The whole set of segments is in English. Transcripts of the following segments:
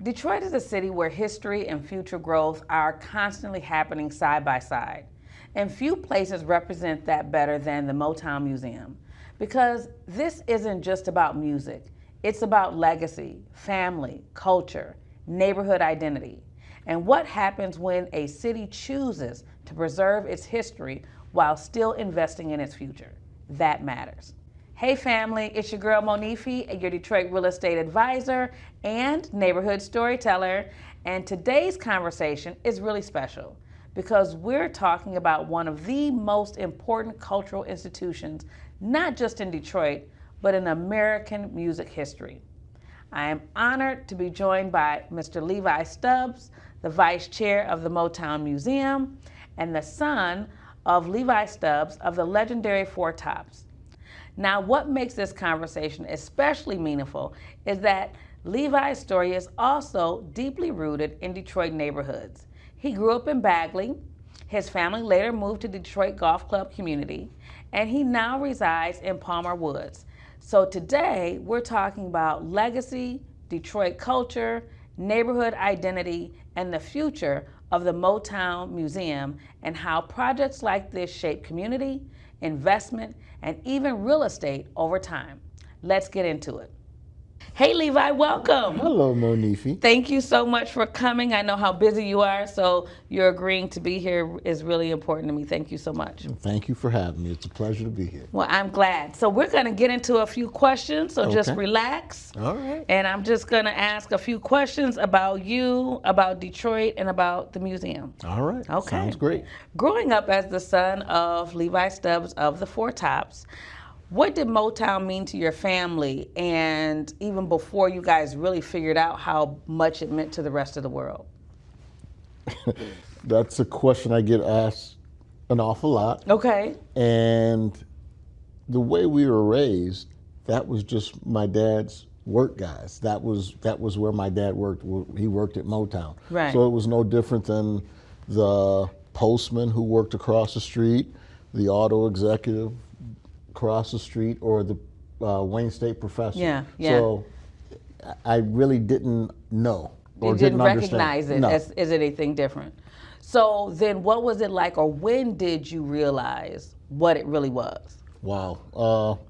Detroit is a city where history and future growth are constantly happening side by side. And few places represent that better than the Motown Museum. Because this isn't just about music, it's about legacy, family, culture, neighborhood identity, and what happens when a city chooses to preserve its history while still investing in its future. That matters. Hey family, it's your girl Monife, your Detroit real estate advisor and neighborhood storyteller. And today's conversation is really special because we're talking about one of the most important cultural institutions, not just in Detroit, but in American music history. I am honored to be joined by Mr. Levi Stubbs, the vice chair of the Motown Museum and the son of Levi Stubbs of the legendary Four Tops. Now, what makes this conversation especially meaningful is that Levi's story is also deeply rooted in Detroit neighborhoods. He grew up in Bagley. His family later moved to Detroit Golf Club community, and he now resides in Palmer Woods. So today, we're talking about legacy, Detroit culture, neighborhood identity, and the future of the Motown Museum and how projects like this shape community, investment, and even real estate over time. Let's get into it. Hey Levi, welcome. Hello, Monife. Thank you so much for coming. I know how busy you are, so you're agreeing to be here is really important to me. Thank you so much. Thank you for having me. It's a pleasure to be here. Well, I'm glad. So we're going to get into a few questions, so just relax. All right. And I'm just going to ask a few questions about you, about Detroit, and about the museum. All right. Okay. Sounds great. Growing up as the son of Levi Stubbs of the Four Tops, what did Motown mean to your family, and even before you guys really figured out how much it meant to the rest of the world? That's a question I get asked an awful lot. Okay. And the way we were raised, that was just my dad's work guys. That was where my dad worked. He worked at Motown. Right. So it was no different than the postman who worked across the street, the auto executive across the street, or the Wayne State professor. Yeah. So I really didn't know or You didn't understand. recognize it as anything different. So then what was it like, or when did you realize what it really was? Wow.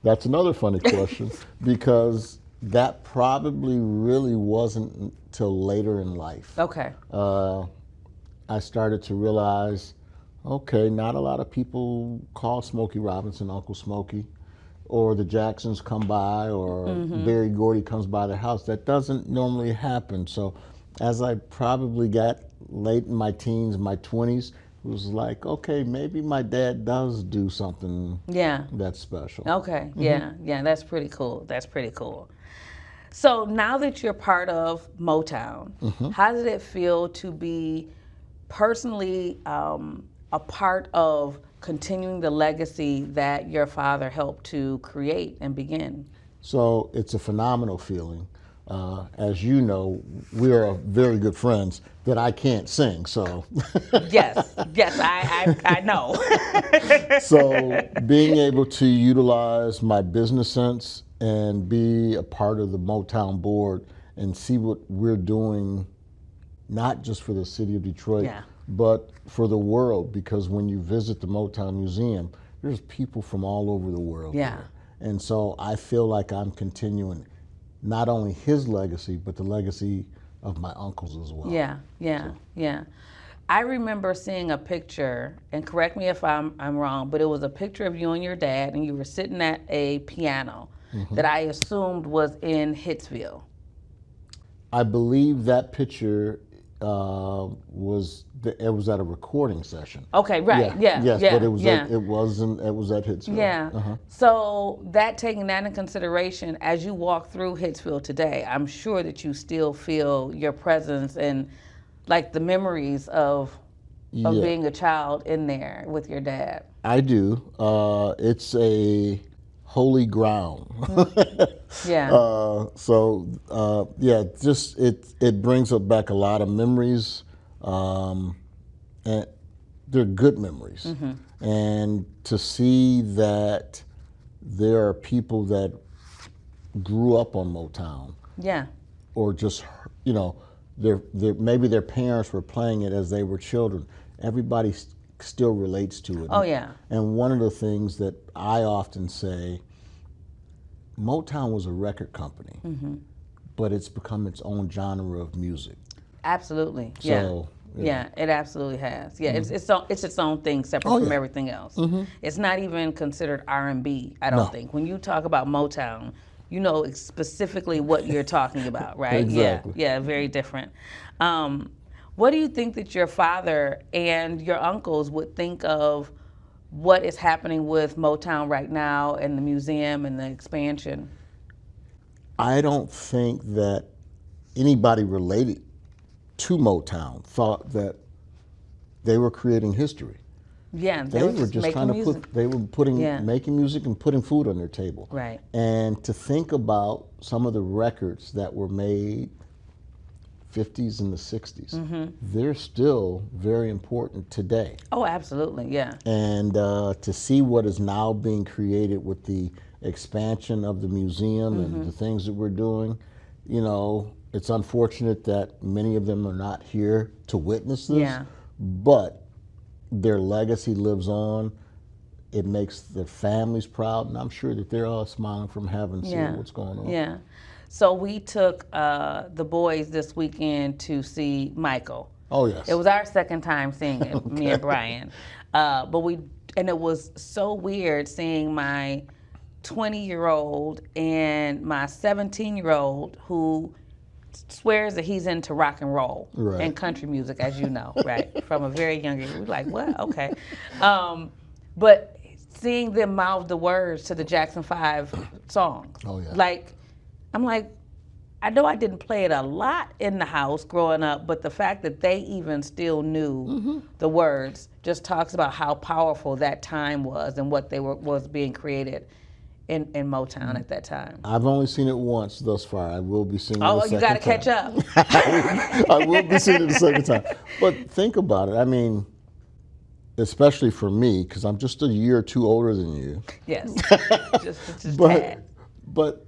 That's another funny question because that probably really wasn't until later in life. Okay. I started to realize, okay, not a lot of people call Smokey Robinson Uncle Smokey, or the Jacksons come by, or Berry Gordy comes by their house. That doesn't normally happen. So as I probably got late in my teens, my 20s, it was like, okay, maybe my dad does do something that's special. Okay, yeah, that's pretty cool. That's pretty cool. So now that you're part of Motown, how did it feel to be personally a part of continuing the legacy that your father helped to create and begin? So it's a phenomenal feeling. As you know, we are very good friends that I can't sing, so. Yes, I know. So being able to utilize my business sense and be a part of the Motown board and see what we're doing, not just for the city of Detroit, but for the world, because when you visit the Motown Museum, there's people from all over the world there. And so I feel like I'm continuing not only his legacy, but the legacy of my uncles as well. Yeah. I remember seeing a picture, and correct me if I'm wrong, but it was a picture of you and your dad, and you were sitting at a piano that I assumed was in Hitsville. I believe that picture was at a recording session. Okay, right. But it was at Hitsville. Yeah. So taking that in consideration, as you walk through Hitsville today, I'm sure that you still feel your presence and like the memories of being a child in there with your dad. I do. It's a holy ground. Just it brings up back a lot of memories, and they're good memories. And to see that there are people that grew up on Motown, or just you know, maybe their parents were playing it as they were children. Everybody still relates to it. Oh, yeah. And one of the things that I often say, Motown was a record company, but it's become its own genre of music. Absolutely. So, yeah, it absolutely has. Yeah, it's its own thing separate from everything else. It's not even considered R&B, I don't think. When you talk about Motown, you know specifically what you're talking about, right? Exactly. Yeah, very different. What do you think that your father and your uncles would think of what is happening with Motown right now and the museum and the expansion? I don't think that anybody related to Motown thought that they were creating history. Yeah, They were just trying to making music and putting food on their table. Right. And to think about some of the records that were made 50s and the 60s, they're still very important today. Oh, absolutely, yeah. And to see what is now being created with the expansion of the museum and the things that we're doing, you know, it's unfortunate that many of them are not here to witness this, but their legacy lives on. It makes their families proud, and I'm sure that they're all smiling from heaven seeing what's going on. Yeah. So we took the boys this weekend to see Michael. Oh, yes. It was our second time seeing it, me and Brian. And it was so weird seeing my 20-year-old and my 17-year-old who swears that he's into rock and roll and country music, as you know, right? From a very young age. We're like, what? Okay. But seeing them mouth the words to the Jackson 5 songs. Oh, yeah. Like, I'm like, I know I didn't play it a lot in the house growing up, but the fact that they even still knew the words just talks about how powerful that time was and what was being created in Motown at that time. I've only seen it once thus far. I will be seeing it a second time. Oh, you got to catch up. I will be seeing it a second time. But think about it. I mean, especially for me, because I'm just a year or two older than you. Yes, just tad. But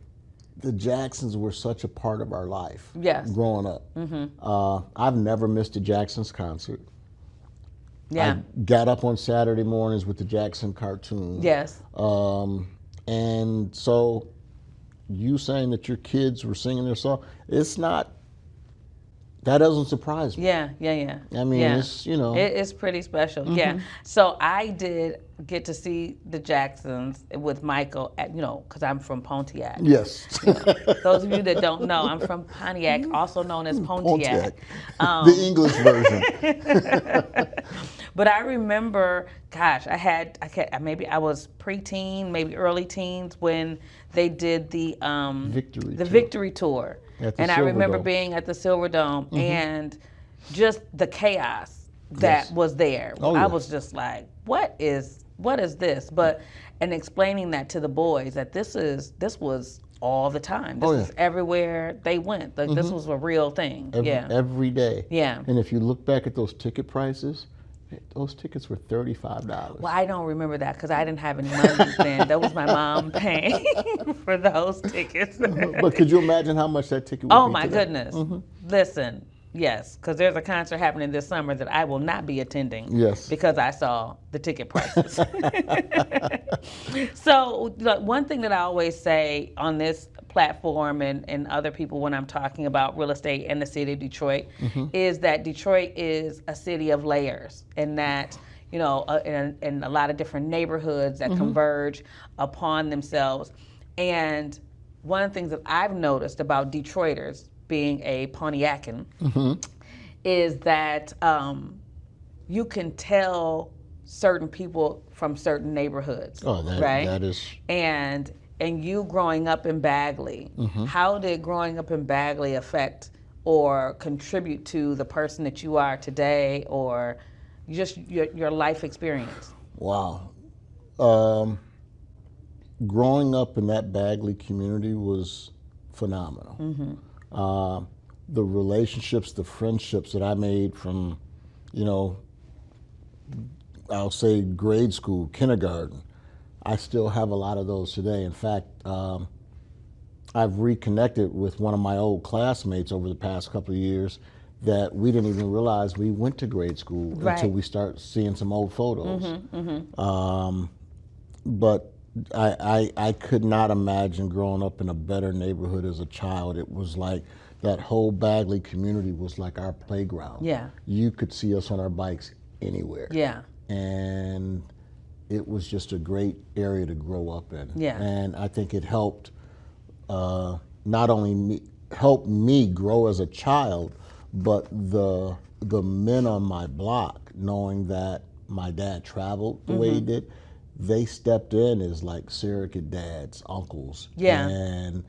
the Jacksons were such a part of our life growing up. I've never missed a Jacksons concert. Yeah. I got up on Saturday mornings with the Jackson cartoon. Yes. And so you saying that your kids were singing their song, that doesn't surprise me. Yeah. I mean, it's, you know. It's pretty special, yeah. So I did get to see the Jacksons with Michael, because I'm from Pontiac. Yes. Those of you that don't know, I'm from Pontiac, also known as Pontiac. The English version. But I remember, gosh, maybe I was preteen, maybe early teens when they did the Victory Tour. And I remember being at the Silver Dome and just the chaos that was there. Oh, I was just like, what is this? And explaining that to the boys that this was all the time. This is everywhere they went. Like, this was a real thing. Every day. Yeah. And if you look back at those ticket prices, those tickets were $35. Well, I don't remember that because I didn't have any money then. That was my mom paying for those tickets. But could you imagine how much that ticket would be? Oh, my goodness. Listen, yes, because there's a concert happening this summer that I will not be attending. Yes. Because I saw the ticket prices. So one thing that I always say on this platform and other people when I'm talking about real estate in the city of Detroit is that Detroit is a city of layers, and that in a lot of different neighborhoods that converge upon themselves. And one of the things that I've noticed about Detroiters, being a Pontiacan, is that you can tell certain people from certain neighborhoods. Oh, that is. And you growing up in Bagley, how did growing up in Bagley affect or contribute to the person that you are today, or just your life experience? Wow. Growing up in that Bagley community was phenomenal. The relationships, the friendships that I made from, I'll say grade school, kindergarten, I still have a lot of those today. In fact, I've reconnected with one of my old classmates over the past couple of years that we didn't even realize we went to grade school until we start seeing some old photos. But I could not imagine growing up in a better neighborhood as a child. It was like that whole Bagley community was like our playground. Yeah. You could see us on our bikes anywhere. Yeah. And it was just a great area to grow up in. Yeah. And I think it helped not only help me grow as a child, but the men on my block, knowing that my dad traveled the way he did, they stepped in as like surrogate dads, uncles, and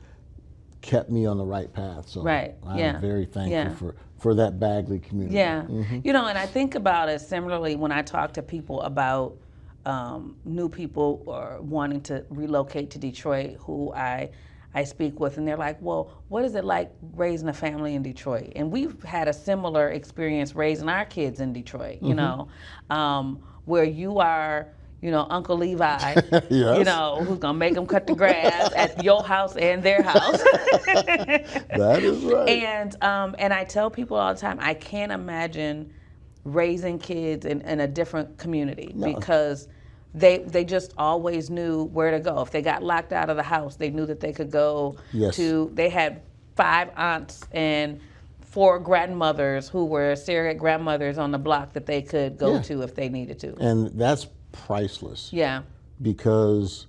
kept me on the right path. So I'm very thankful for that Bagley community. Yeah, you know, and I think about it similarly when I talk to people about new people or wanting to relocate to Detroit who I speak with, and they're like, well, what is it like raising a family in Detroit? And we've had a similar experience raising our kids in Detroit, you know, where you are, you know, Uncle Levi, you know, who's gonna make them cut the grass at your house and their house. That is right. And I tell people all the time, I can't imagine raising kids in a different community because they just always knew where to go. If they got locked out of the house, they knew that they could go to, they had 5 aunts and 4 grandmothers who were surrogate grandmothers on the block that they could go to if they needed to. And that's priceless. Yeah. Because,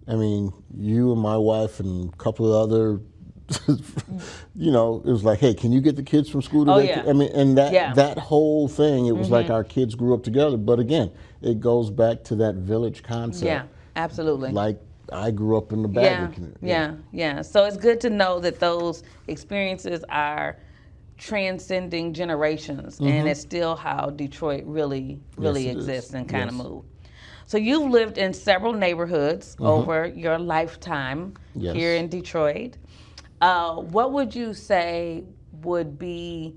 I mean, you and my wife and a couple of other, you know, it was like, hey, can you get the kids from school today? I mean, and that whole thing, it was like our kids grew up together. But again, it goes back to that village concept. Yeah, absolutely. Like I grew up in the Bagley community. Yeah. So it's good to know that those experiences are transcending generations, and it's still how Detroit really exists and kind of moved. So you've lived in several neighborhoods over your lifetime here in Detroit. What would you say would be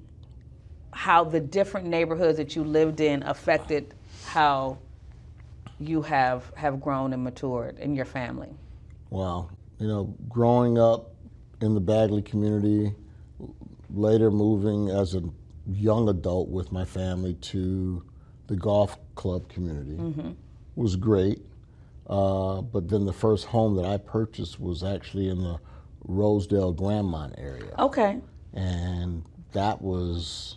how the different neighborhoods that you lived in affected how you have grown and matured in your family? Wow. You know, growing up in the Bagley community, later moving as a young adult with my family to the golf club community was great. But then the first home that I purchased was actually in the Rosedale Grandmont area. Okay. And that was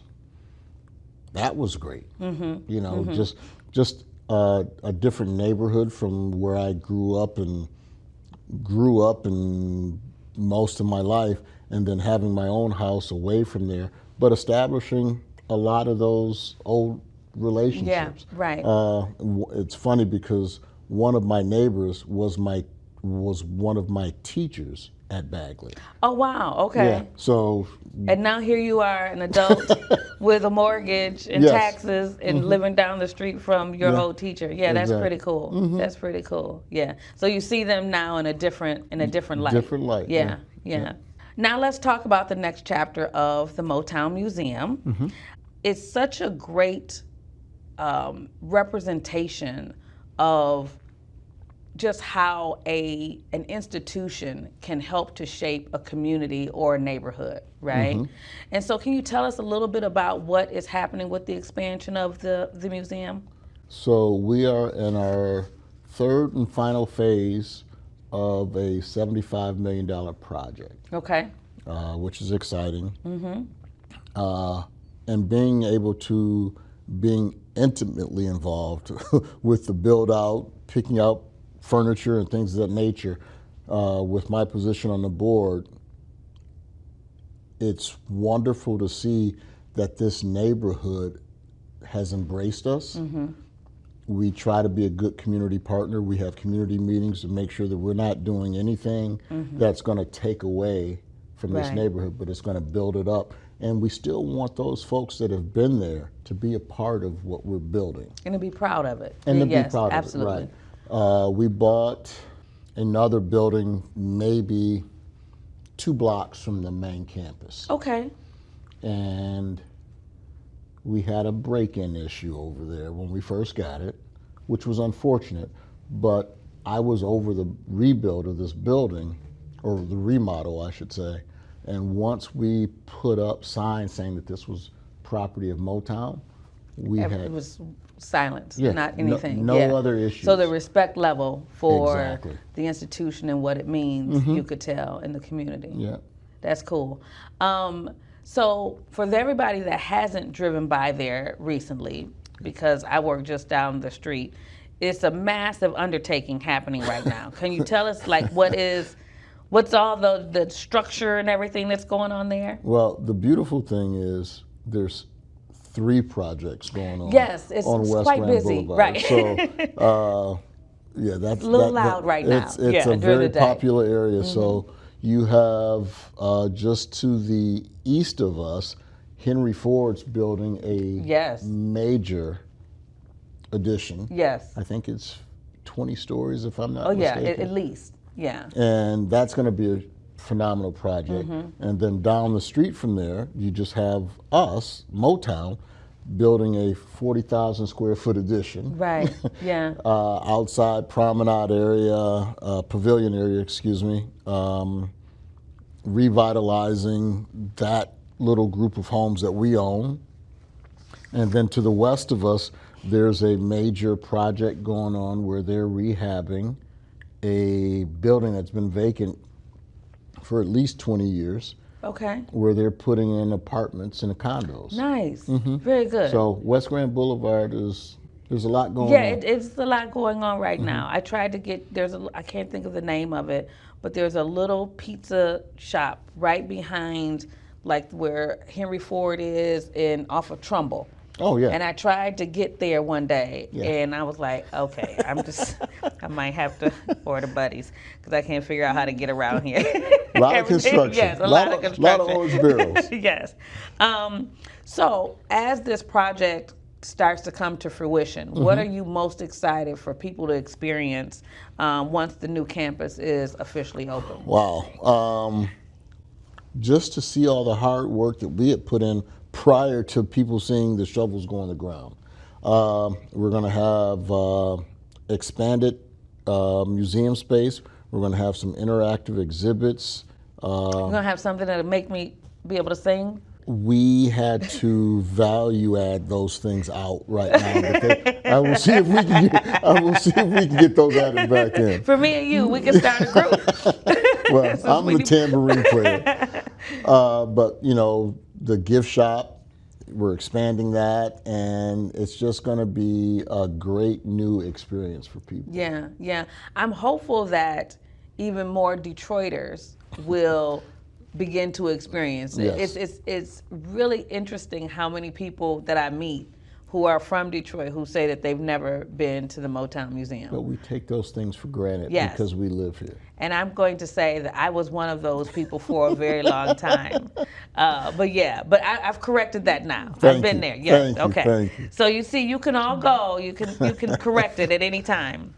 great. You know, just a different neighborhood from where I grew up in most of my life, and then having my own house away from there, but establishing a lot of those old relationships. Yeah, right. It's funny because one of my neighbors was one of my teachers at Bagley. Oh, wow, okay. Yeah, so. And now here you are, an adult with a mortgage and taxes and living down the street from your old teacher. Yeah, that's pretty cool. That's pretty cool, yeah. So you see them now in a different light. Different light. Yeah. Now let's talk about the next chapter of the Motown Museum. It's such a great representation of just how an institution can help to shape a community or a neighborhood, right? And so can you tell us a little bit about what is happening with the expansion of the museum? So we are in our third and final phase of a $75 million project. Okay. Which is exciting. And being intimately involved with the build out, picking out furniture and things of that nature, with my position on the board, it's wonderful to see that this neighborhood has embraced us. We try to be a good community partner. We have community meetings to make sure that we're not doing anything that's going to take away from this neighborhood, but it's going to build it up. And we still want those folks that have been there to be a part of what we're building. And to be proud of it. And to be proud absolutely. of it, right. We bought another building maybe 2 blocks from the main campus. Okay. And we had a break-in issue over there when we first got it, which was unfortunate, but I was over the rebuild of this building or the remodel, I should say. And once we put up signs saying that this was property of Motown, It was silence, Yeah, not anything. no other issues. So the respect level for Exactly. the institution and what it means, you could tell in the community. Yeah. That's cool. So for everybody that hasn't driven by there recently, because I work just down the street, it's a massive undertaking happening right now. Can you tell us, like, what's all the structure and everything that's going on there? Well, the beautiful thing is there's 3 projects going on. Yes, it's on West quite Grand busy, Boulevard. right. So, yeah, that's a little loud right now. It's Yeah, a during very the day. popular area. So you have just to the east of us, Henry Ford's building a Yes. major addition. Yes. I think it's 20 stories, if I'm not Oh yeah, mistaken. at least. Yeah. And that's going to be a phenomenal project. And then down the street from there, you just have us, Motown, building a 40,000 square foot addition. Right. Yeah. Outside promenade area, pavilion area, excuse me, revitalizing that little group of homes that we own. And then to the west of us, there's a major project going on where they're rehabbing a building that's been vacant for at least 20 years, Okay. where they're putting in apartments and condos. Nice. Very good. So West Grand Boulevard there's a lot going yeah, on. it's a lot going on right now. I tried to get I can't think of the name of it, but there's a little pizza shop right behind, like where Henry Ford is, and off of Trumbull. Oh yeah. And I tried to get there one day, Yeah. and I was like, okay, I might have to order buddies because I can't figure out how to get around here. A lot of Everything- construction. Yes, a lot of lot construction. of orange barrels. Yes. So as this project starts to come to fruition, what are you most excited for people to experience once the new campus is officially open? Wow. Just to see all the hard work that we had put in prior to people seeing the shovels go on the ground. We're going to have expanded museum space. We're going to have some interactive exhibits. You're going to have something that'll make me be able to sing? We had to value add those things out right now. But I will see if we can get those added back in. For me and you, we can start a group. Well, So I'm we the need- tambourine player. But, the gift shop, we're expanding that, and it's just going to be a great new experience for people. Yeah, yeah. I'm hopeful that even more Detroiters will begin to experience it. Yes. It's really interesting how many people that I meet who are from Detroit who say that they've never been to the Motown Museum. But we take those things for granted Yes. because we live here. And I'm going to say that I was one of those people for a very long time. But I've corrected that now. Thank I've been you. there. Yes. Thank you. Okay. Thank you. So you see, you can all go. You can correct it at any time.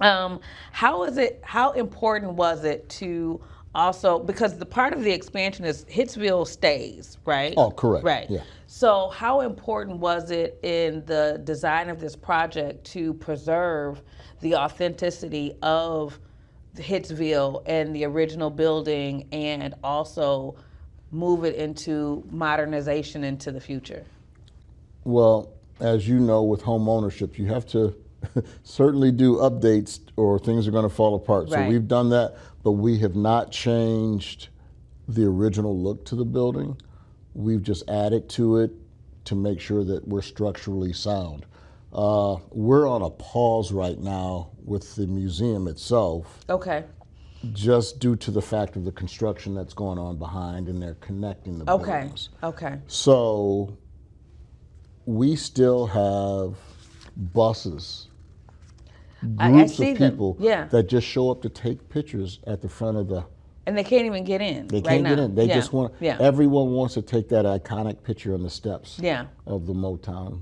How important was it to also, because the part of the expansion is Hitsville stays, right? Oh, correct. Right. Yeah. So how important was it in the design of this project to preserve the authenticity of Hitsville and the original building, and also move it into modernization into the future? Well, as you know, with home ownership, you have to certainly do updates or things are going to fall apart. So Right. we've done that, but we have not changed the original look to the building. We've just added to it to make sure that we're structurally sound. We're on a pause right now with the museum itself, Okay. just due to the fact of the construction that's going on behind, and they're connecting the Okay. buildings. Okay. So we still have buses, I groups see of them. people Yeah. that just show up to take pictures at the front of the. And they can't even get in. They right can't now. get in. They Yeah. just want. Yeah. Everyone wants to take that iconic picture on the steps. Yeah. Of the Motown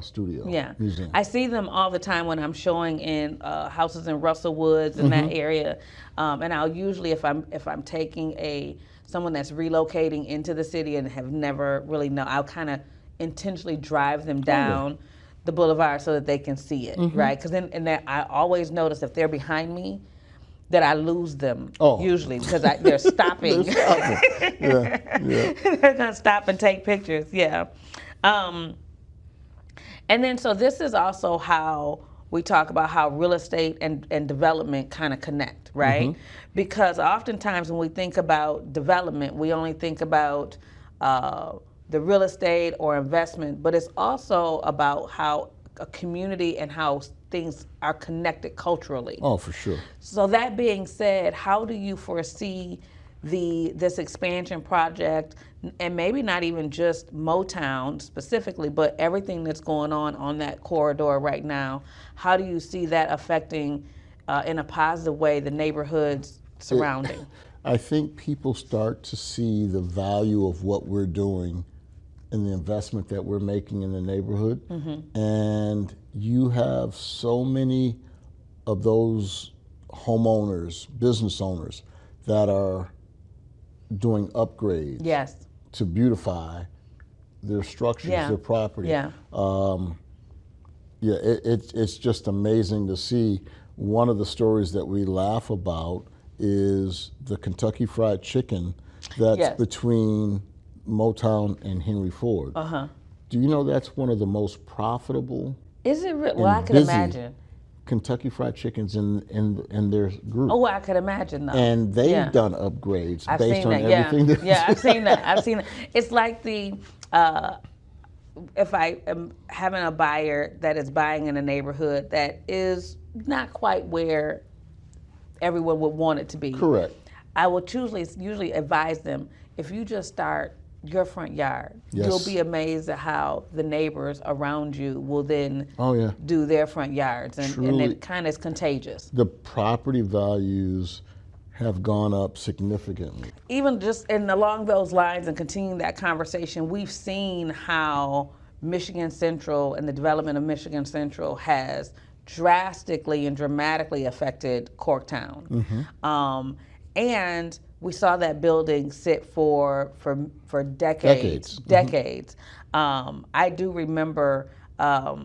studio. Yeah, Museum. I see them all the time when I'm showing in houses in Russell Woods in that area, and I'll usually, if I'm taking someone that's relocating into the city and have never really know, I'll kind of intentionally drive them down the boulevard so that they can see it, right? Because then I always notice if they're behind me, that I lose them Oh. usually because they're stopping. Yeah. They're gonna stop and take pictures. Yeah. And then so this is also how we talk about how real estate and development kind of connect, right? Because oftentimes when we think about development, we only think about the real estate or investment, but it's also about how a community and how things are connected culturally. Oh, for sure. So that being said, how do you foresee this expansion project, and maybe not even just Motown specifically, but everything that's going on that corridor right now? How do you see that affecting, in a positive way, the neighborhoods surrounding? I think people start to see the value of what we're doing and the investment that we're making in the neighborhood. And you have so many of those homeowners, business owners, that are doing upgrades to beautify their structures, their property. It's just amazing to see. One of the stories that we laugh about is the Kentucky Fried Chicken that's between Motown and Henry Ford. Do you know that's one of the most profitable? Is it real? Well, I could imagine. Kentucky Fried Chickens in their group. Oh, I could imagine though. And they've done upgrades based on everything. I've seen that. I've seen that. It's like if I am having a buyer that is buying in a neighborhood that is not quite where everyone would want it to be. Correct. I will usually advise them, if you just start your front yard, you'll be amazed at how the neighbors around you will then do their front yards, and it kind of is contagious. The property values have gone up significantly. Even just along those lines and continuing that conversation, we've seen how Michigan Central and the development of Michigan Central has drastically and dramatically affected Corktown. And we saw that building sit for decades. I do remember, I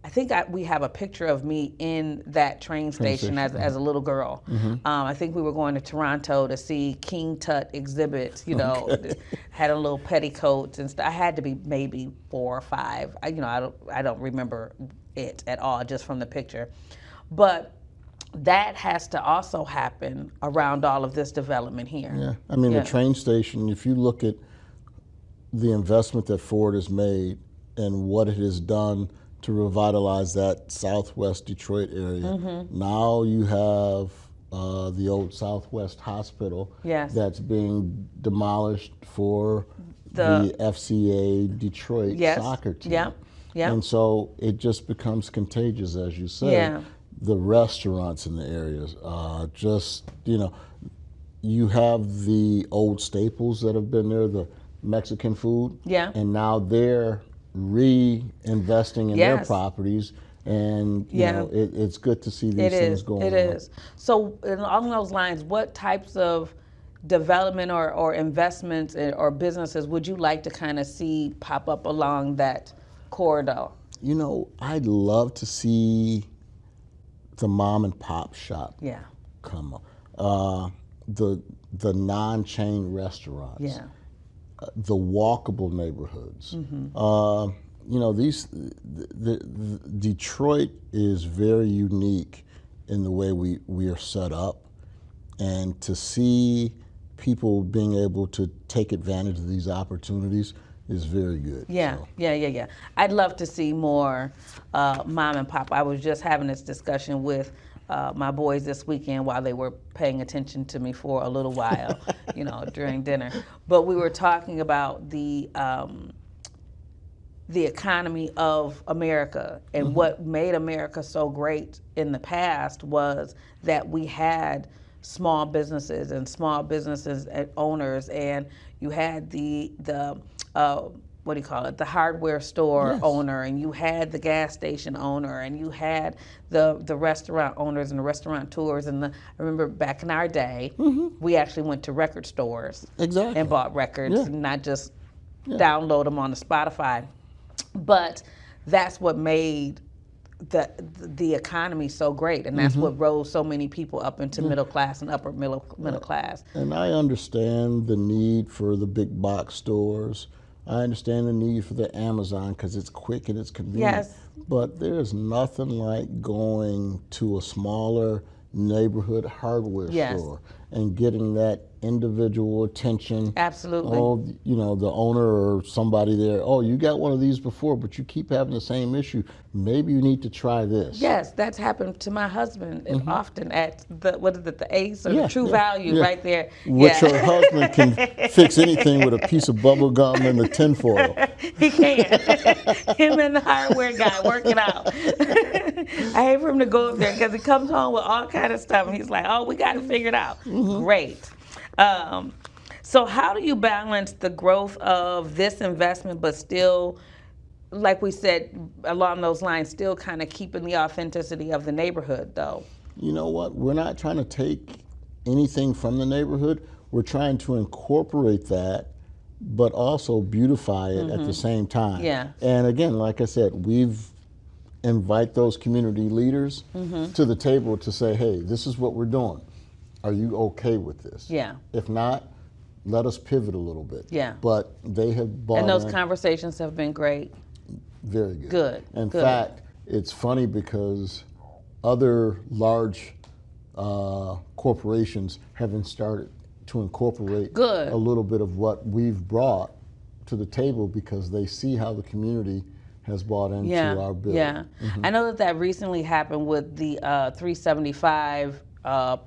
think we have a picture of me in that train station as a little girl. I think we were going to Toronto to see King Tut exhibits, had a little petticoats and stuff. I had to be maybe 4 or 5. I don't remember it at all, just from the picture. But that has to also happen around all of this development here. Yeah, I mean, the train station, if you look at the investment that Ford has made and what it has done to revitalize that Southwest Detroit area, now you have the old Southwest Hospital that's being demolished for the FCA Detroit soccer team. And so it just becomes contagious, as you say. The restaurants in the areas, you have the old staples that have been there, the Mexican food, and now they're reinvesting in their properties, and it's good to see these things going on. It is. So along those lines, what types of development or investments or businesses would you like to kind of see pop up along that corridor? I'd love to see the mom and pop shop come up. The non-chain restaurants. The walkable neighborhoods. Detroit is very unique in the way we are set up, and to see people being able to take advantage of these opportunities is very good. Yeah. I'd love to see more mom and pop. I was just having this discussion with my boys this weekend while they were paying attention to me for a little while, during dinner. But we were talking about the economy of America, and what made America so great in the past was that we had small businesses and owners, and you had the the hardware store owner, and you had the gas station owner, and you had the restaurant owners and the restaurateurs. And I remember back in our day, we actually went to record stores and bought records, and not just download them on the Spotify. But that's what made the economy so great, and that's what rose so many people up into middle class and upper middle class. And I understand the need for the big box stores. I understand the need for the Amazon because it's quick and it's convenient. Yes. But there's nothing like going to a smaller neighborhood hardware store and getting that individual attention. Absolutely. Oh, you know, the owner or somebody there, oh, you got one of these before, but you keep having the same issue. Maybe you need to try this. Yes, that's happened to my husband often at the Ace or the True Value right there. Which her husband can fix anything with a piece of bubble gum and the tinfoil. He can. Him and the hardware guy working out. I hate for him to go up there because he comes home with all kind of stuff and he's like, oh, we got to figure it out. Great. So how do you balance the growth of this investment but still, like we said, along those lines, still kind of keeping the authenticity of the neighborhood though? You know what? We're not trying to take anything from the neighborhood. We're trying to incorporate that, but also beautify it at the same time. Yeah. And again, like I said, we've invite those community leaders to the table to say, hey, this is what we're doing. Are you okay with this? Yeah. If not, let us pivot a little bit. Yeah. But they have bought And those in. conversations have been great. Very good. Good. In good. fact, it's funny because other large corporations haven't started to incorporate Good. a little bit of what we've brought to the table because they see how the community has bought into our building. Yeah. I know that recently happened with the 375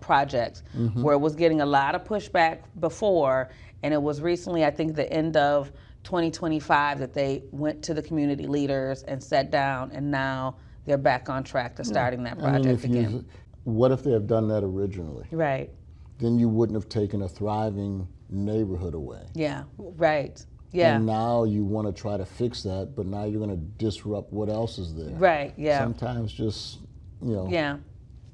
project where it was getting a lot of pushback before, and it was recently, I think the end of 2025, that they went to the community leaders and sat down, and now they're back on track to starting that project again. What if they have done that originally? Right. Then you wouldn't have taken a thriving neighborhood away. Yeah, right. Yeah. And now you want to try to fix that, but now you're going to disrupt what else is there. Right, yeah. Sometimes just, you know. Yeah.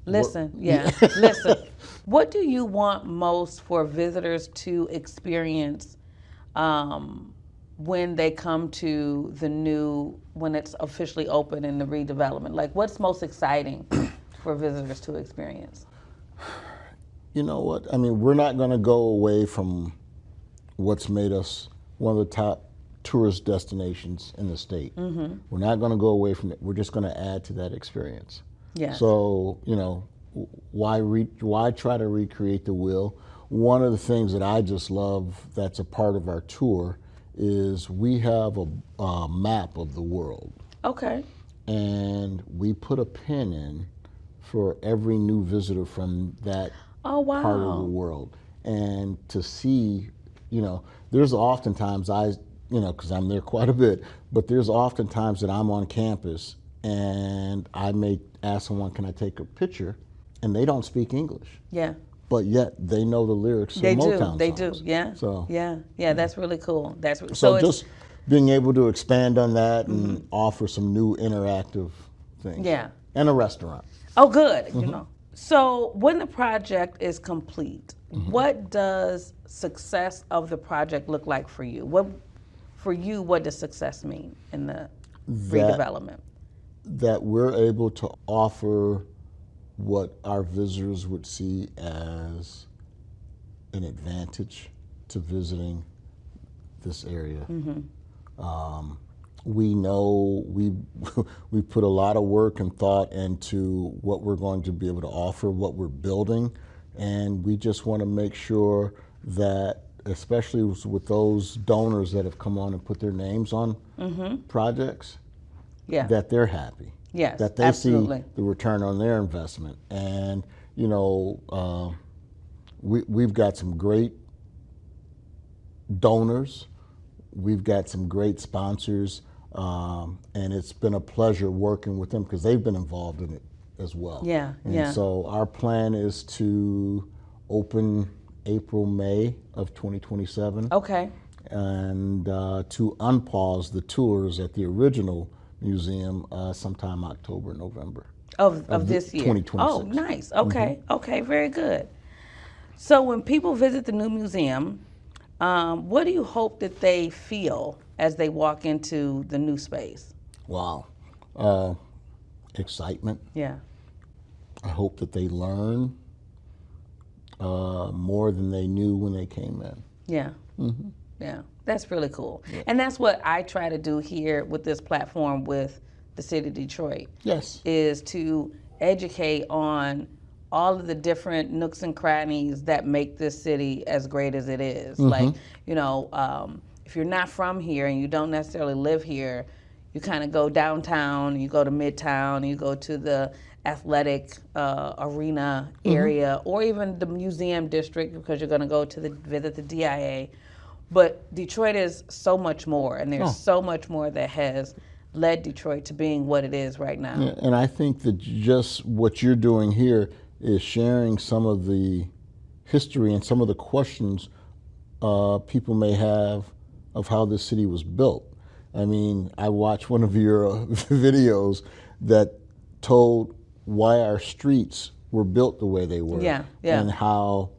Listen, listen. What do you want most for visitors to experience when they come to the new, when it's officially open in the redevelopment? Like, what's most exciting for visitors to experience? You know what? I mean, we're not going to go away from what's made us one of the top tourist destinations in the state. We're not going to go away from it. We're just going to add to that experience. Yeah. So, you know, why try to recreate the wheel? One of the things that I just love that's a part of our tour is we have a map of the world. Okay. And we put a pin in for every new visitor from that part of the world. And to see, you know, there's oftentimes because I'm there quite a bit, but there's oftentimes that I'm on campus and I may ask someone, can I take a picture? And they don't speak English. Yeah. But yet they know the lyrics of Motown They songs. do, yeah. So yeah, that's really cool. So just being able to expand on that and offer some new interactive things. Yeah. And a restaurant. Oh, good. You know. So when the project is complete, what does success of the project look like for you? What does success mean in the redevelopment? That we're able to offer what our visitors would see as an advantage to visiting this area. We know we put a lot of work and thought into what we're going to be able to offer, what we're building, and we just want to make sure that, especially with those donors that have come on and put their names on projects, that they're happy. Yes, that they absolutely. see the return on their investment. And, you know, we've got some great donors. We've got some great sponsors. And it's been a pleasure working with them because they've been involved in it as well. Yeah, and so our plan is to open April, May of 2027. Okay. And to unpause the tours at the original museum sometime October, November. Of this year? 2026. Oh, nice. Okay. Okay, very good. So when people visit the new museum, what do you hope that they feel as they walk into the new space? Wow. excitement. Yeah. I hope that they learn more than they knew when they came in. Yeah. Yeah. That's really cool. Yeah. And that's what I try to do here with this platform with the city of Detroit. Yes. Is to educate on all of the different nooks and crannies that make this city as great as it is. Like, you know, if you're not from here and you don't necessarily live here, you kind of go downtown, you go to Midtown, you go to the athletic arena area, or even the museum district because you're going to go to visit the DIA. But Detroit is so much more, and there's so much more that has led Detroit to being what it is right now. Yeah, and I think that just what you're doing here is sharing some of the history and some of the questions people may have of how this city was built. I mean, I watched one of your videos that told why our streets were built the way they were. Yeah, yeah. And how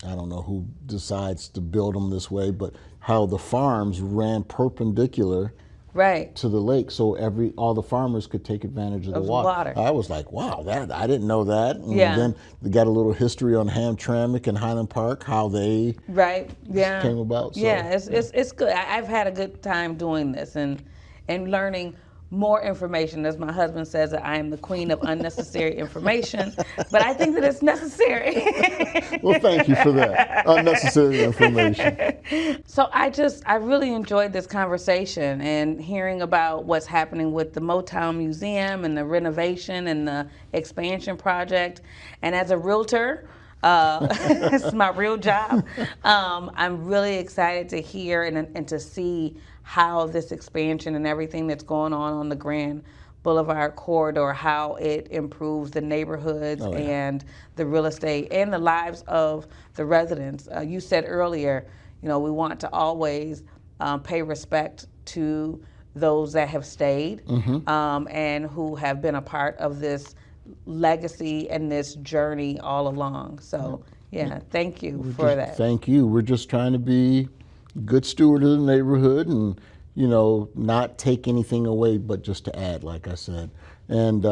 I don't know who decides to build them this way, but how the farms ran perpendicular to the lake, so all the farmers could take advantage of the water. I was like, wow, I didn't know that. And then they got a little history on Hamtramck and Highland Park, how they came about. So, it's good. I've had a good time doing this and learning more information. As my husband says, that I am the queen of unnecessary information, but I think that it's necessary. Well, thank you for that. Unnecessary information. So I really enjoyed this conversation and hearing about what's happening with the Motown Museum and the renovation and the expansion project. And as a realtor, it's my real job. I'm really excited to hear and to see how this expansion and everything that's going on the Grand Boulevard corridor, how it improves the neighborhoods and the real estate and the lives of the residents. You said earlier, you know, we want to always pay respect to those that have stayed and who have been a part of this legacy and this journey all along. So, thank you for that. Thank you. We're just trying to be good steward of the neighborhood and, you know, not take anything away, but just to add, like I said. And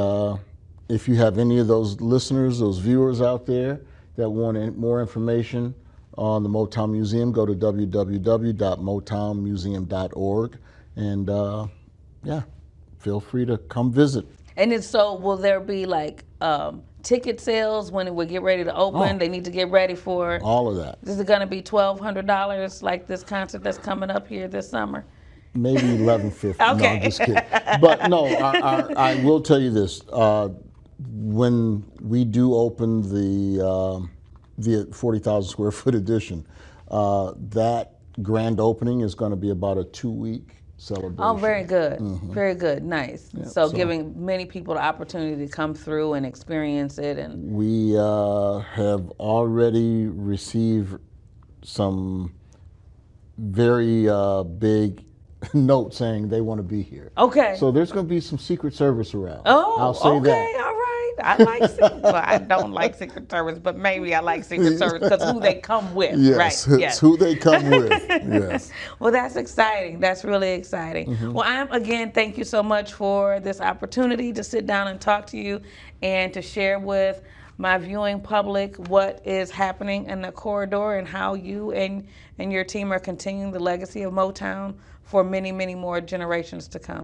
if you have any of those listeners, those viewers out there that want more information on the Motown Museum, go to www.motownmuseum.org and feel free to come visit. And so will there be like ticket sales when we get ready to open? They need to get ready for all of that. Is it going to be $1,200 like this concert that's coming up here this summer? Maybe $1,150. Okay. No, I'm just kidding. But no, I will tell you this. When we do open the 40,000 square foot addition, that grand opening is going to be about a 2-week celebration. Oh, very good. Very good. Nice. Yep, so giving many people the opportunity to come through and experience it. And we have already received some very big notes saying they want to be here. Okay. So there's going to be some Secret Service around. Oh, I'll say that. Okay, all right. I like well, I don't like Secret Service, but maybe I like Secret Service because who they come with, yes, right? It's who they come with. Yes. Well, that's exciting. That's really exciting. Well, thank you so much for this opportunity to sit down and talk to you and to share with my viewing public what is happening in the corridor and how you and your team are continuing the legacy of Motown for many, many more generations to come.